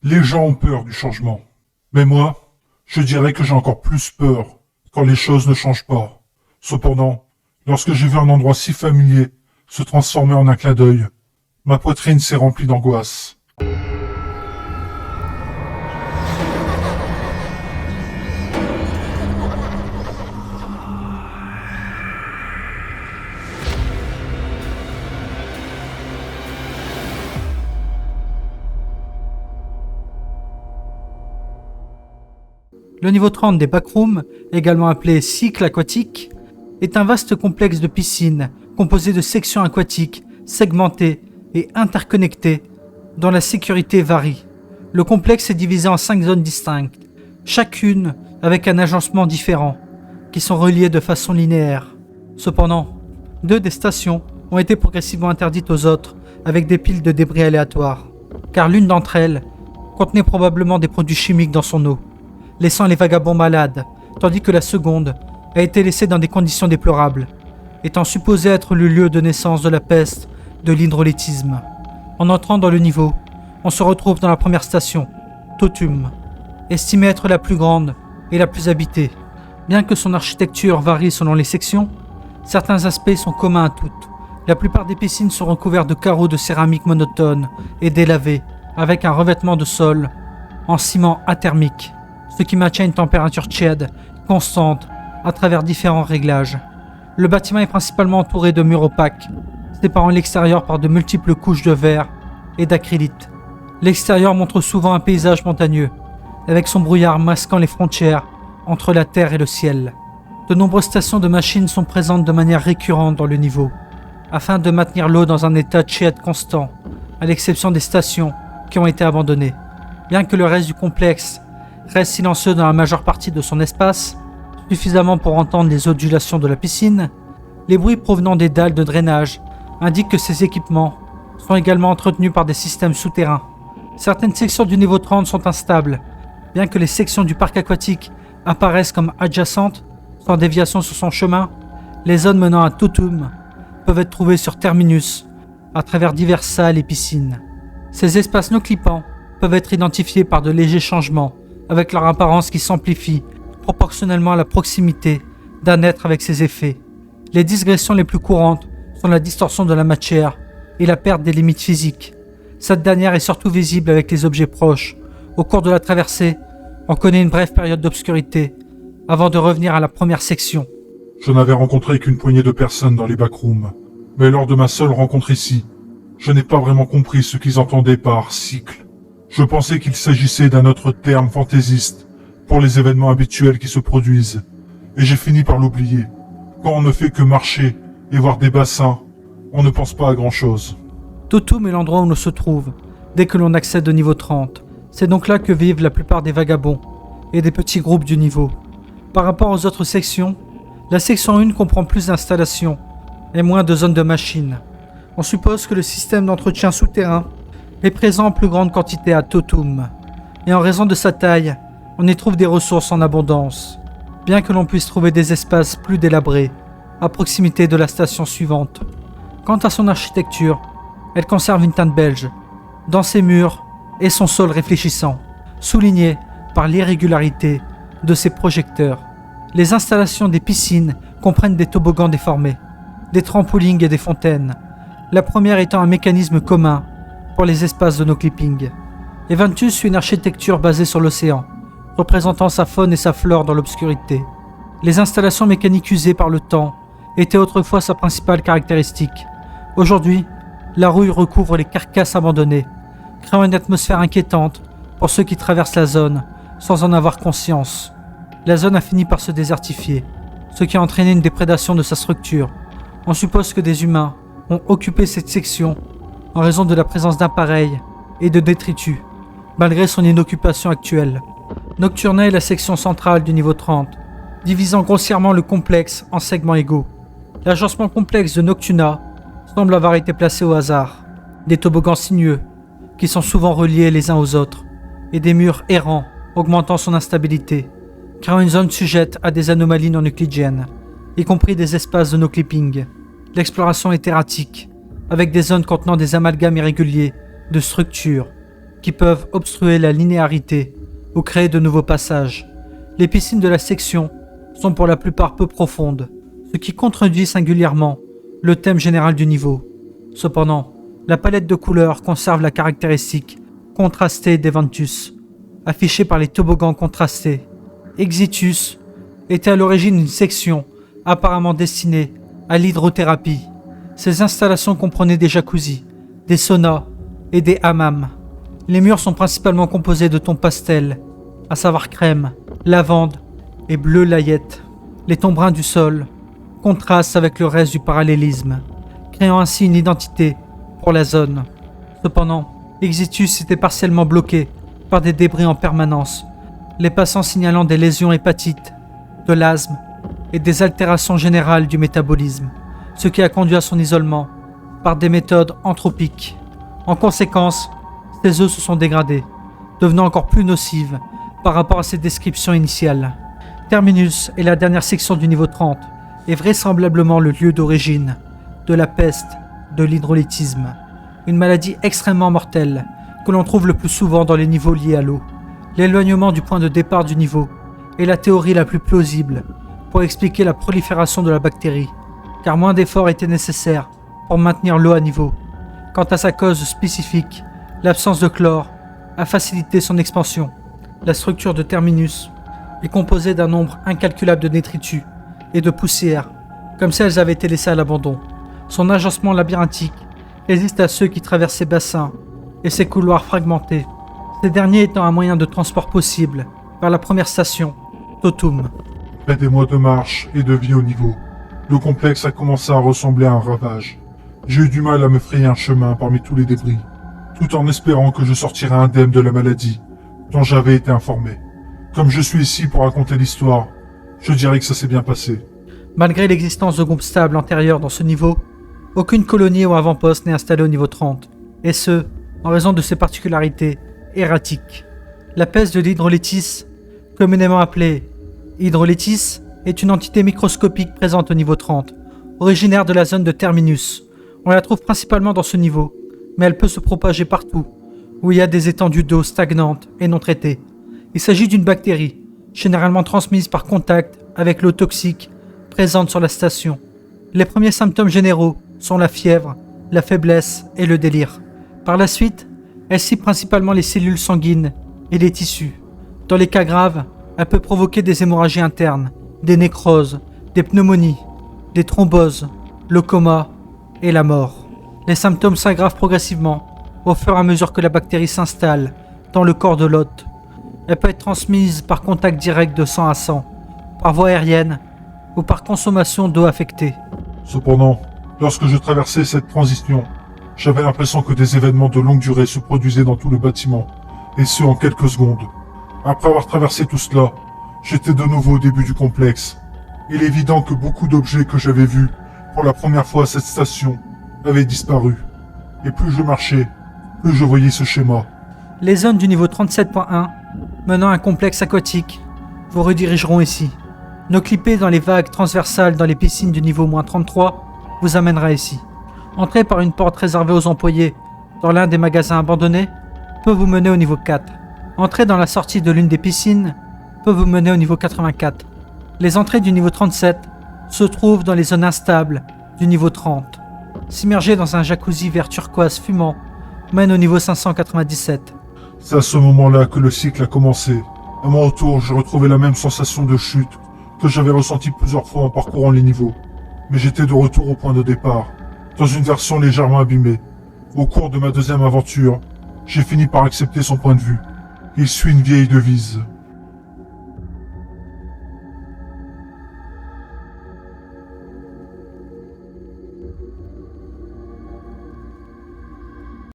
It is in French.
Les gens ont peur du changement. Mais moi, je dirais que j'ai encore plus peur quand les choses ne changent pas. Cependant, lorsque j'ai vu un endroit si familier se transformer en un clin d'œil, ma poitrine s'est remplie d'angoisse. Le niveau 30 des backrooms, également appelé cycle aquatique, est un vaste complexe de piscines composé de sections aquatiques segmentées et interconnectées dont la sécurité varie. Le complexe est divisé en 5 zones distinctes, chacune avec un agencement différent, qui sont reliées de façon linéaire. Cependant, 2 des stations ont été progressivement interdites aux autres avec des piles de débris aléatoires, car l'une d'entre elles contenait probablement des produits chimiques dans son eau, laissant les vagabonds malades, tandis que la seconde a été laissée dans des conditions déplorables, étant supposée être le lieu de naissance de la peste de l'hydrolytisme. En entrant dans le niveau, on se retrouve dans la première station, Totum, estimée être la plus grande et la plus habitée. Bien que son architecture varie selon les sections, certains aspects sont communs à toutes. La plupart des piscines sont recouvertes de carreaux de céramique monotone et délavés, avec un revêtement de sol en ciment athermique, ce qui maintient une température tiède constante à travers différents réglages. Le bâtiment est principalement entouré de murs opaques, séparant l'extérieur par de multiples couches de verre et d'acrylite. L'extérieur montre souvent un paysage montagneux, avec son brouillard masquant les frontières entre la terre et le ciel. De nombreuses stations de machines sont présentes de manière récurrente dans le niveau, afin de maintenir l'eau dans un état tiède constant, à l'exception des stations qui ont été abandonnées. Bien que le reste du complexe reste silencieux dans la majeure partie de son espace, suffisamment pour entendre les ondulations de la piscine, les bruits provenant des dalles de drainage indiquent que ces équipements sont également entretenus par des systèmes souterrains. Certaines sections du niveau 30 sont instables, bien que les sections du parc aquatique apparaissent comme adjacentes, sans déviation sur son chemin. Les zones menant à Totum peuvent être trouvées sur Terminus, à travers diverses salles et piscines. Ces espaces non clippants peuvent être identifiés par de légers changements, avec leur apparence qui s'amplifie proportionnellement à la proximité d'un être avec ses effets. Les digressions les plus courantes sont la distorsion de la matière et la perte des limites physiques. Cette dernière est surtout visible avec les objets proches. Au cours de la traversée, on connaît une brève période d'obscurité, avant de revenir à la première section. Je n'avais rencontré qu'une poignée de personnes dans les backrooms, mais lors de ma seule rencontre ici, je n'ai pas vraiment compris ce qu'ils entendaient par cycle. Je pensais qu'il s'agissait d'un autre terme fantaisiste pour les événements habituels qui se produisent, et j'ai fini par l'oublier. Quand on ne fait que marcher et voir des bassins, on ne pense pas à grand-chose. Totum est l'endroit où l'on se trouve, dès que l'on accède au niveau 30. C'est donc là que vivent la plupart des vagabonds et des petits groupes du niveau. Par rapport aux autres sections, la section 1 comprend plus d'installations et moins de zones de machines. On suppose que le système d'entretien souterrain est présent en plus grande quantité à Totum, et en raison de sa taille, on y trouve des ressources en abondance, bien que l'on puisse trouver des espaces plus délabrés, à proximité de la station suivante. Quant à son architecture, elle conserve une teinte belge, dans ses murs et son sol réfléchissant, souligné par l'irrégularité de ses projecteurs. Les installations des piscines comprennent des toboggans déformés, des trampolines et des fontaines, la première étant un mécanisme commun pour les espaces de no-clipping. Eventus suit une architecture basée sur l'océan, représentant sa faune et sa flore dans l'obscurité. Les installations mécaniques usées par le temps étaient autrefois sa principale caractéristique. Aujourd'hui, la rouille recouvre les carcasses abandonnées, créant une atmosphère inquiétante pour ceux qui traversent la zone sans en avoir conscience. La zone a fini par se désertifier, ce qui a entraîné une déprédation de sa structure. On suppose que des humains ont occupé cette section en raison de la présence d'appareils et de détritus, malgré son inoccupation actuelle. Nocturna est la section centrale du niveau 30, divisant grossièrement le complexe en segments égaux. L'agencement complexe de Nocturna semble avoir été placé au hasard. Des toboggans sinueux, qui sont souvent reliés les uns aux autres, et des murs errants augmentant son instabilité, créant une zone sujette à des anomalies non euclidiennes, y compris des espaces de no-clipping. L'exploration est erratique, avec des zones contenant des amalgames irréguliers de structures, qui peuvent obstruer la linéarité ou créer de nouveaux passages. Les piscines de la section sont pour la plupart peu profondes, ce qui contredit singulièrement le thème général du niveau. Cependant, la palette de couleurs conserve la caractéristique contrastée d'Eventus, affichée par les toboggans contrastés. Exitus était à l'origine une section apparemment destinée à l'hydrothérapie. Ces installations comprenaient des jacuzzis, des saunas et des hammams. Les murs sont principalement composés de tons pastels, à savoir crème, lavande et bleu layette. Les tons bruns du sol contrastent avec le reste du parallélisme, créant ainsi une identité pour la zone. Cependant, Exitus était partiellement bloqué par des débris en permanence, les passants signalant des lésions hépatiques, de l'asthme et des altérations générales du métabolisme, ce qui a conduit à son isolement par des méthodes anthropiques. En conséquence, ses œufs se sont dégradés, devenant encore plus nocives par rapport à ses descriptions initiales. Terminus est la dernière section du niveau 30 et vraisemblablement le lieu d'origine de la peste de l'hydrolytisme, une maladie extrêmement mortelle que l'on trouve le plus souvent dans les niveaux liés à l'eau. L'éloignement du point de départ du niveau est la théorie la plus plausible pour expliquer la prolifération de la bactérie, car moins d'efforts étaient nécessaires pour maintenir l'eau à niveau. Quant à sa cause spécifique, l'absence de chlore a facilité son expansion. La structure de Terminus est composée d'un nombre incalculable de détritus et de poussières, comme si elles avaient été laissées à l'abandon. Son agencement labyrinthique résiste à ceux qui traversent ses bassins et ses couloirs fragmentés, ces derniers étant un moyen de transport possible vers la première station, Totum. Après des mois de marche et de vie au niveau, le complexe a commencé à ressembler à un ravage. J'ai eu du mal à me frayer un chemin parmi tous les débris, tout en espérant que je sortirais indemne de la maladie dont j'avais été informé. Comme je suis ici pour raconter l'histoire, je dirais que ça s'est bien passé. Malgré l'existence de groupes stables antérieurs dans ce niveau, aucune colonie ou avant-poste n'est installée au niveau 30, et ce, en raison de ses particularités erratiques. La peste de l'hydrolytis, communément appelée hydrolytis, est une entité microscopique présente au niveau 30, originaire de la zone de Terminus. On la trouve principalement dans ce niveau, mais elle peut se propager partout, où il y a des étendues d'eau stagnantes et non traitées. Il s'agit d'une bactérie, généralement transmise par contact avec l'eau toxique présente sur la station. Les premiers symptômes généraux sont la fièvre, la faiblesse et le délire. Par la suite, elle cible principalement les cellules sanguines et les tissus. Dans les cas graves, elle peut provoquer des hémorragies internes, des nécroses, des pneumonies, des thromboses, le coma et la mort. Les symptômes s'aggravent progressivement au fur et à mesure que la bactérie s'installe dans le corps de l'hôte. Elle peut être transmise par contact direct de sang à sang, par voie aérienne ou par consommation d'eau affectée. Cependant, lorsque je traversais cette transition, j'avais l'impression que des événements de longue durée se produisaient dans tout le bâtiment, et ce en quelques secondes. Après avoir traversé tout cela, j'étais de nouveau au début du complexe. Il est évident que beaucoup d'objets que j'avais vus pour la première fois à cette station avaient disparu. Et plus je marchais, plus je voyais ce schéma. Les zones du niveau 37.1 menant à un complexe aquatique vous redirigeront ici. Nos clippés dans les vagues transversales dans les piscines du niveau -33 vous amènera ici. Entrez par une porte réservée aux employés dans l'un des magasins abandonnés peut vous mener au niveau 4. Entrez dans la sortie de l'une des piscines peut vous mener au niveau 84. Les entrées du niveau 37 se trouvent dans les zones instables du niveau 30. S'immerger dans un jacuzzi vert turquoise fumant mène au niveau 597. C'est à ce moment-là que le cycle a commencé. À mon retour, j'ai retrouvé la même sensation de chute que j'avais ressentie plusieurs fois en parcourant les niveaux. Mais j'étais de retour au point de départ, dans une version légèrement abîmée. Au cours de ma deuxième aventure, j'ai fini par accepter son point de vue. Il suit une vieille devise.